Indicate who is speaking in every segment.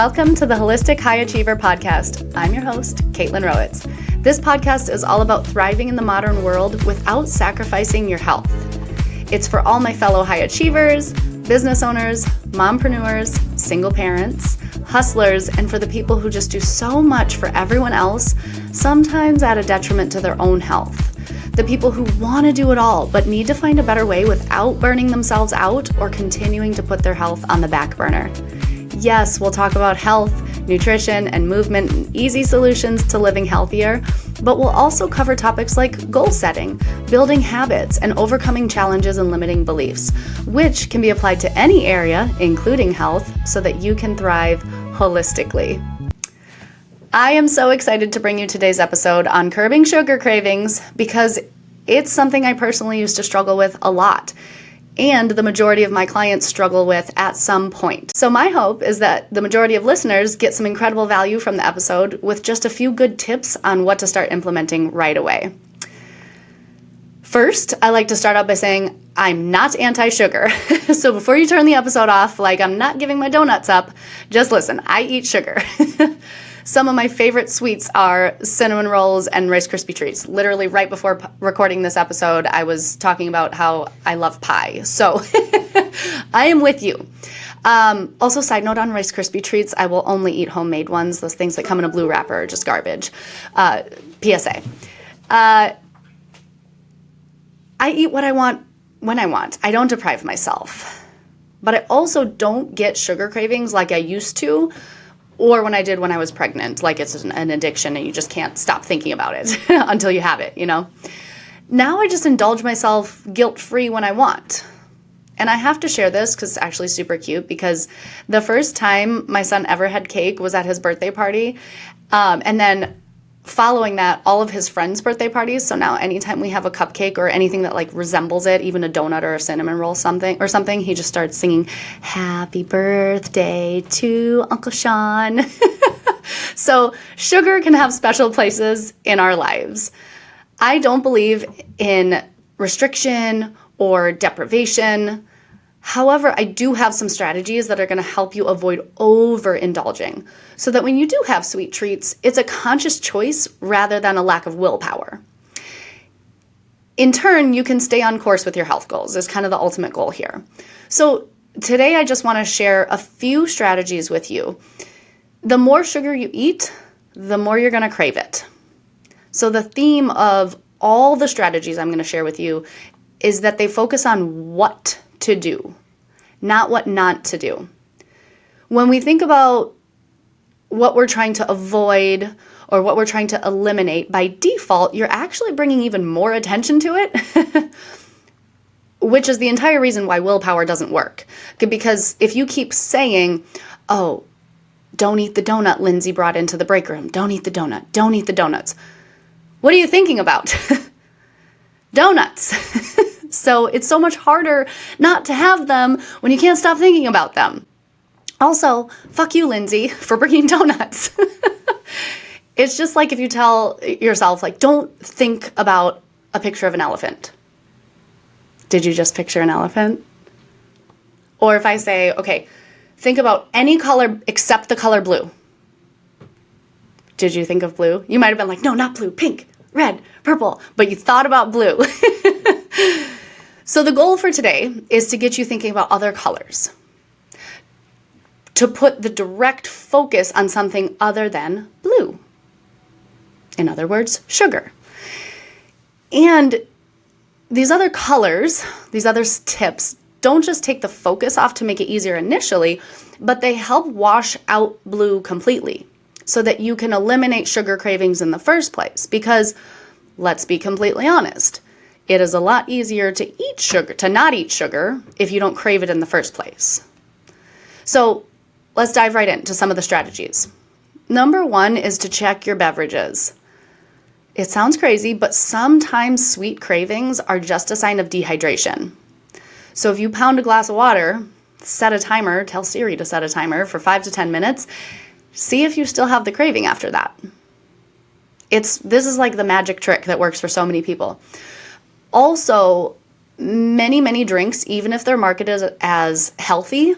Speaker 1: Welcome to the Holistic High Achiever podcast. I'm your host, Kaitlin. This podcast is all about thriving in the modern world without sacrificing your health. It's for all my fellow high achievers, business owners, mompreneurs, single parents, hustlers, and for the people who just do so much for everyone else, sometimes at a detriment to their own health. The people who want to do it all, but need to find a better way without burning themselves out or continuing to put their health on the back burner. Yes, we'll talk about health, nutrition, and movement and easy solutions to living healthier, but we'll also cover topics like goal setting, building habits, and overcoming challenges and limiting beliefs, which can be applied to any area, including health, so that you can thrive holistically. I am so excited to bring you today's episode on curbing sugar cravings because it's something I personally used to struggle with a lot, and the majority of my clients struggle with at some point. So my hope is that the majority of listeners get some incredible value from the episode with just a few good tips on what to start implementing right away. First, I like to start out by saying I'm not anti-sugar. So before you turn the episode off, like I'm not giving my donuts up, just listen, I eat sugar. Some of my favorite sweets are cinnamon rolls and Rice Krispie treats. Literally right before recording this episode, I was talking about how I love pie. So I am with you. Also, side note on Rice Krispie treats, I will only eat homemade ones. Those things that come in a blue wrapper are just garbage. PSA. I eat what I want when I want. I don't deprive myself. But I also don't get sugar cravings like I used to, or when I did when I was pregnant, like it's an addiction and you just can't stop thinking about it until you have it, you know? Now I just indulge myself guilt-free when I want. And I have to share this because it's actually super cute, because the first time my son ever had cake was at his birthday party. And then following that, all of his friends' birthday parties. So now anytime we have a cupcake or anything that like resembles it, even a donut or a cinnamon roll something, he just starts singing, "Happy birthday to Uncle Sean." So sugar can have special places in our lives. I don't believe in restriction or deprivation. However, I do have some strategies that are going to help you avoid overindulging so that when you do have sweet treats, it's a conscious choice rather than a lack of willpower. In turn, you can stay on course with your health goals is kind of the ultimate goal here. So today, I just want to share a few strategies with you. The more sugar you eat, the more you're going to crave it. So the theme of all the strategies I'm going to share with you is that they focus on what to do, not what not to do. When we think about what we're trying to avoid or what we're trying to eliminate, by default, you're actually bringing even more attention to it, which is the entire reason why willpower doesn't work. Because if you keep saying, "Oh, don't eat the donut Lindsay brought into the break room. Don't eat the donut. Don't eat the donuts." What are you thinking about? Donuts. So it's so much harder not to have them when you can't stop thinking about them. Also, fuck you, Lindsay, for bringing donuts. It's just like if you tell yourself, like, don't think about a picture of an elephant. Did you just picture an elephant? Or if I say, okay, think about any color except the color blue. Did you think of blue? You might have been like, no, not blue, pink, red, purple, but you thought about blue. So the goal for today is to get you thinking about other colors, to put the direct focus on something other than blue. In other words, sugar. And these other colors, these other tips, don't just take the focus off to make it easier initially, but they help wash out blue completely so that you can eliminate sugar cravings in the first place. Because let's be completely honest, it is a lot easier to eat sugar, to not eat sugar, if you don't crave it in the first place. So let's dive right into some of the strategies. Number one is to check your beverages. It sounds crazy, but sometimes sweet cravings are just a sign of dehydration. So if you pound a glass of water, set a timer, tell Siri to set a timer for 5 to 10 minutes, see if you still have the craving after that. This is like the magic trick that works for so many people. Also, many drinks, even if they're marketed as healthy,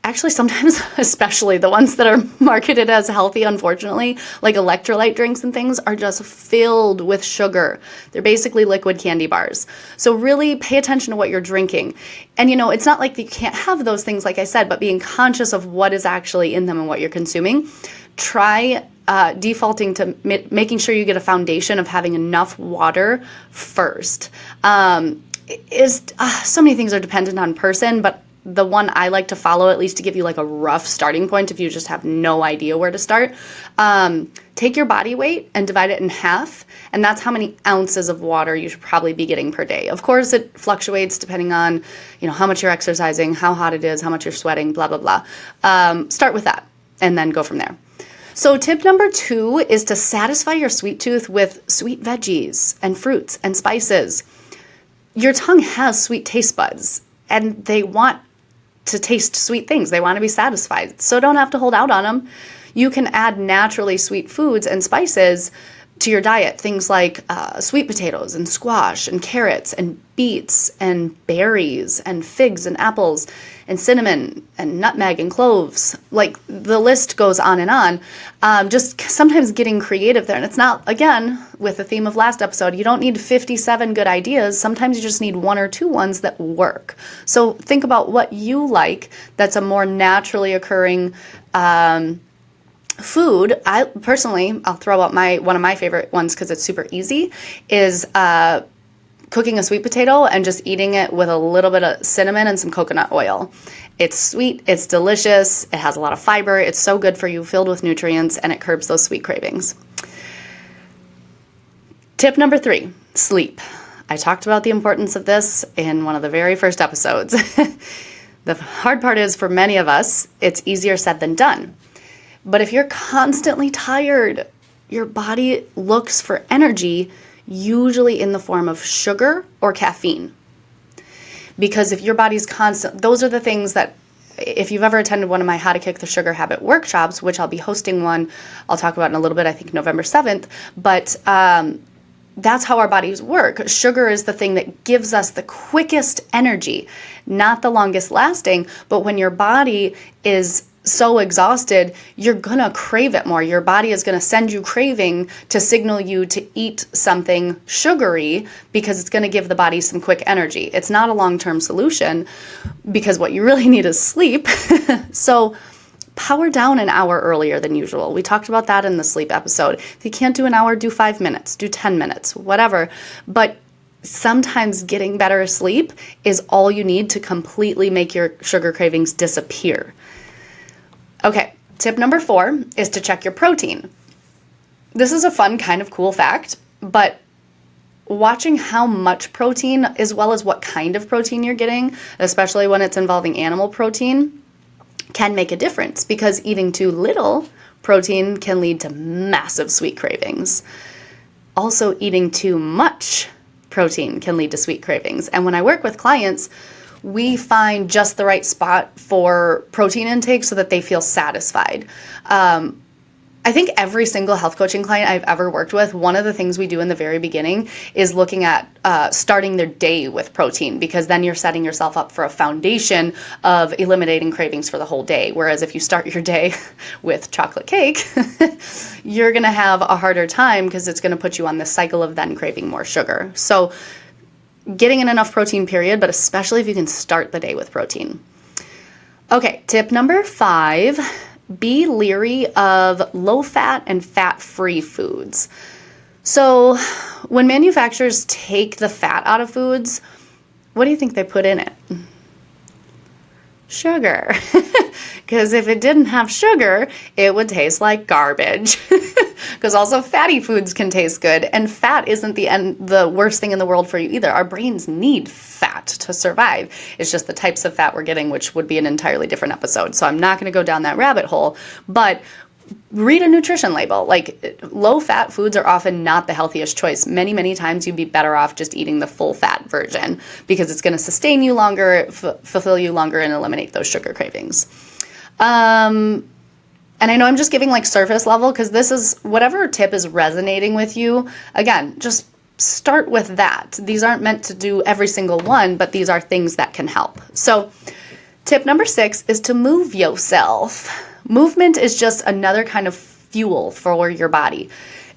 Speaker 1: actually sometimes, especially the ones that are marketed as healthy, unfortunately, like electrolyte drinks and things, are just filled with sugar. They're basically liquid candy bars. So really pay attention to what you're drinking. And it's not like you can't have those things, like I said, but being conscious of what is actually in them and what you're consuming. Try defaulting to making sure you get a foundation of having enough water first. So many things are dependent on person, but the one I like to follow, at least to give you like a rough starting point if you just have no idea where to start, take your body weight and divide it in half, and that's how many ounces of water you should probably be getting per day. Of course, it fluctuates depending on, how much you're exercising, how hot it is, how much you're sweating, blah, blah, blah. Start with that and then go from there. So tip number 2 is to satisfy your sweet tooth with sweet veggies and fruits and spices. Your tongue has sweet taste buds, and they want to taste sweet things. They want to be satisfied. So don't have to hold out on them. You can add naturally sweet foods and spices to your diet. Things like sweet potatoes and squash and carrots and beets and berries and figs and apples and cinnamon and nutmeg and cloves. Like, the list goes on and on. Just sometimes getting creative there. And it's not, again, with the theme of last episode, you don't need 57 good ideas. Sometimes you just need 1 or 2 ones that work. So think about what you like that's a more naturally occurring food. I'll throw out one of my favorite ones because it's super easy, is cooking a sweet potato and just eating it with a little bit of cinnamon and some coconut oil. It's sweet, it's delicious, it has a lot of fiber, it's so good for you, filled with nutrients, and it curbs those sweet cravings. Tip number 3, sleep. I talked about the importance of this in one of the very first episodes. The hard part is, for many of us, it's easier said than done. But if you're constantly tired, your body looks for energy, usually in the form of sugar or caffeine. Because if your body's those are the things that, if you've ever attended one of my How to Kick the Sugar Habit workshops, which I'll be hosting one, I'll talk about in a little bit, I think November 7th, but that's how our bodies work. Sugar is the thing that gives us the quickest energy, not the longest lasting, but when your body is so exhausted, you're gonna crave it more. Your body is gonna send you craving to signal you to eat something sugary because it's gonna give the body some quick energy. It's not a long-term solution because what you really need is sleep. So power down an hour earlier than usual. We talked about that in the sleep episode. If you can't do an hour, do 5 minutes, do 10 minutes, whatever. But sometimes getting better sleep is all you need to completely make your sugar cravings disappear. Okay, tip number 4 is to check your protein. This is a fun, kind of cool fact, but watching how much protein, as well as what kind of protein you're getting, especially when it's involving animal protein, can make a difference, because eating too little protein can lead to massive sweet cravings. Also, eating too much protein can lead to sweet cravings. And when I work with clients, we find just the right spot for protein intake so that they feel satisfied. I think every single health coaching client I've ever worked with, one of the things we do in the very beginning is looking at starting their day with protein, because then you're setting yourself up for a foundation of eliminating cravings for the whole day. Whereas if you start your day with chocolate cake, you're going to have a harder time because it's going to put you on this cycle of then craving more sugar. So getting in enough protein, period, but especially if you can start the day with protein. Okay, tip number 5, be leery of low-fat and fat-free foods. So when manufacturers take the fat out of foods, what do you think they put in it? Sugar. Because if it didn't have sugar, it would taste like garbage. Because also fatty foods can taste good, and fat isn't the worst thing in the world for you either. Our brains need fat to survive. It's just the types of fat we're getting, which would be an entirely different episode. So I'm not going to go down that rabbit hole, but read a nutrition label. Like, low-fat foods are often not the healthiest choice. Many, many times you'd be better off just eating the full-fat version, because it's going to sustain you longer, fulfill you longer, and eliminate those sugar cravings. And I know I'm just giving like surface level, because this is whatever tip is resonating with you. Again, just start with that. These aren't meant to do every single one, but these are things that can help. So Tip number 6 is to move yourself. Movement is just another kind of fuel for your body.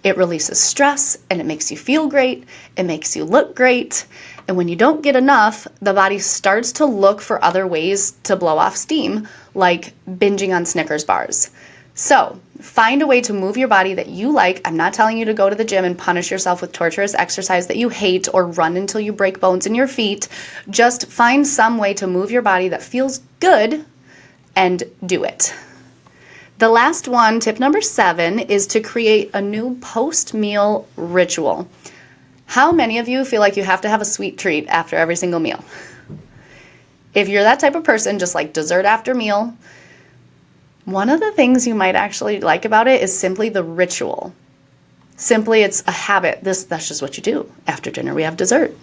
Speaker 1: It releases stress and it makes you feel great. It makes you look great. And when you don't get enough, the body starts to look for other ways to blow off steam, like binging on Snickers bars. So find a way to move your body that you like. I'm not telling you to go to the gym and punish yourself with torturous exercise that you hate or run until you break bones in your feet. Just find some way to move your body that feels good and do it. The last one, tip number 7, is to create a new post-meal ritual. How many of you feel like you have to have a sweet treat after every single meal? If you're that type of person, just like dessert after meal, one of the things you might actually like about it is simply the ritual. Simply, it's a habit. That's just what you do. After dinner, we have dessert.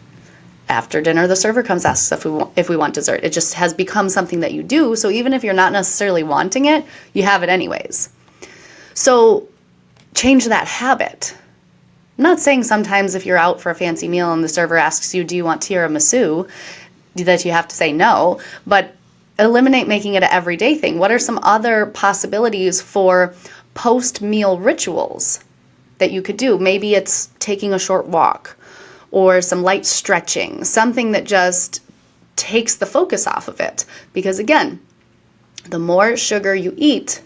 Speaker 1: After dinner, the server comes, asks if we want dessert. It just has become something that you do. So even if you're not necessarily wanting it, you have it anyways. So change that habit. I'm not saying sometimes if you're out for a fancy meal and the server asks you, do you want tiramisu, that you have to say no, but eliminate making it an everyday thing. What are some other possibilities for post-meal rituals that you could do? Maybe it's taking a short walk or some light stretching, something that just takes the focus off of it. Because again, the more sugar you eat,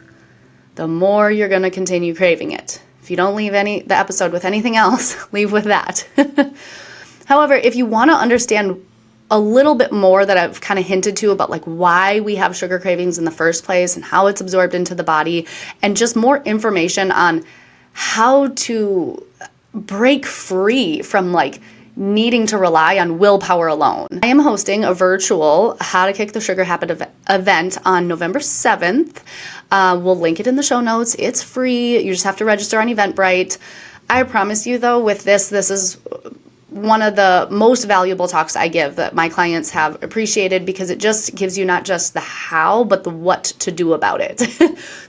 Speaker 1: the more you're going to continue craving it. If you don't leave the episode with anything else, leave with that. However, if you want to understand a little bit more that I've kind of hinted to about like why we have sugar cravings in the first place and how it's absorbed into the body, and just more information on how to break free from like needing to rely on willpower alone. I am hosting a virtual How to Kick the Sugar Habit event on November 7th. We'll link it in the show notes. It's free. You just have to register on Eventbrite. I promise you though, with this is one of the most valuable talks I give that my clients have appreciated, because it just gives you not just the how, but the what to do about it.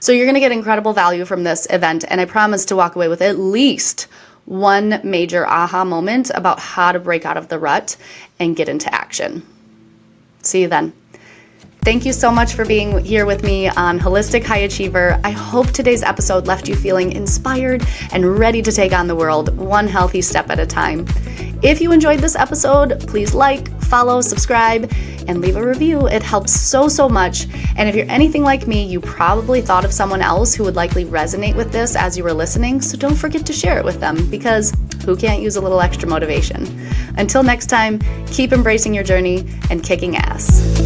Speaker 1: So you're going to get incredible value from this event, and I promise to walk away with at least one major aha moment about how to break out of the rut and get into action. See you then. Thank you so much for being here with me on Holistic High Achiever. I hope today's episode left you feeling inspired and ready to take on the world one healthy step at a time. If you enjoyed this episode, please like, follow, subscribe, and leave a review. It helps so much. And if you're anything like me, you probably thought of someone else who would likely resonate with this as you were listening, so don't forget to share it with them, because who can't use a little extra motivation? Until next time, keep embracing your journey and kicking ass.